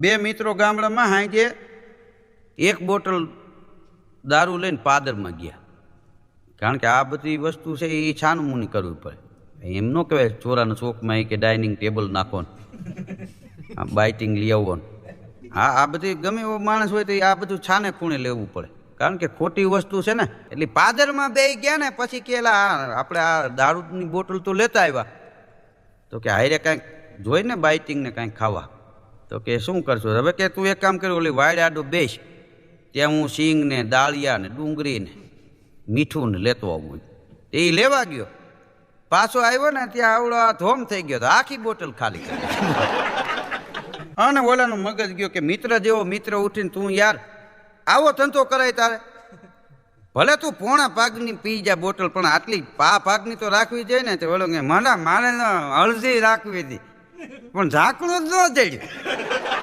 બે મિત્રો ગામડામાં હાંજે એક બોટલ દારૂ લઈને પાદરમાં ગયા. કારણ કે આ બધી વસ્તુ છે એ છાનમૂની કરવી પડે. એમ ન કહેવાય ચોરાના ચોકમાં કે ડાઇનિંગ ટેબલ નાખો બાઇટિંગ લઈ આવવો. આ બધી ગમે એવો માણસ હોય તો આ બધું છાને ખૂણે લેવું પડે. કારણ કે ખોટી વસ્તુ છે ને. એટલે પાદરમાં બે ગયા ને પછી કેલા આપણે આ દારૂની બોટલ તો લેતા આવ્યા, તો કે હારે કાંઈક જોઈ ને બાઇટિંગ ને કાંઈક ખાવા. તો કે શું કરશો હવે? કે તું એક કામ કર્યું, ઓલી વાડ આડો બેસ, ત્યાં હું સિંગ ને દાળિયા ને ડુંગળી ને મીઠું ને લેતો આવું. એ લેવા ગયો, પાછો આવ્યો ને ત્યાં આવડો આ ધોમ થઈ ગયો, તો આખી બોટલ ખાલી કરી. અને ઓલાનું મગજ ગયો કે મિત્ર જેવો મિત્ર ઉઠીને તું યાર આવો ધંધો કરાય તારે. ભલે તું પોણા ભાગની પી જા બોટલ, પણ આટલી ભાગની તો રાખવી જોઈએ ને. તો ઓલો કે મારે અડધી રાખવી હતી, પણ ઝાકડું જ ન જડ્યું.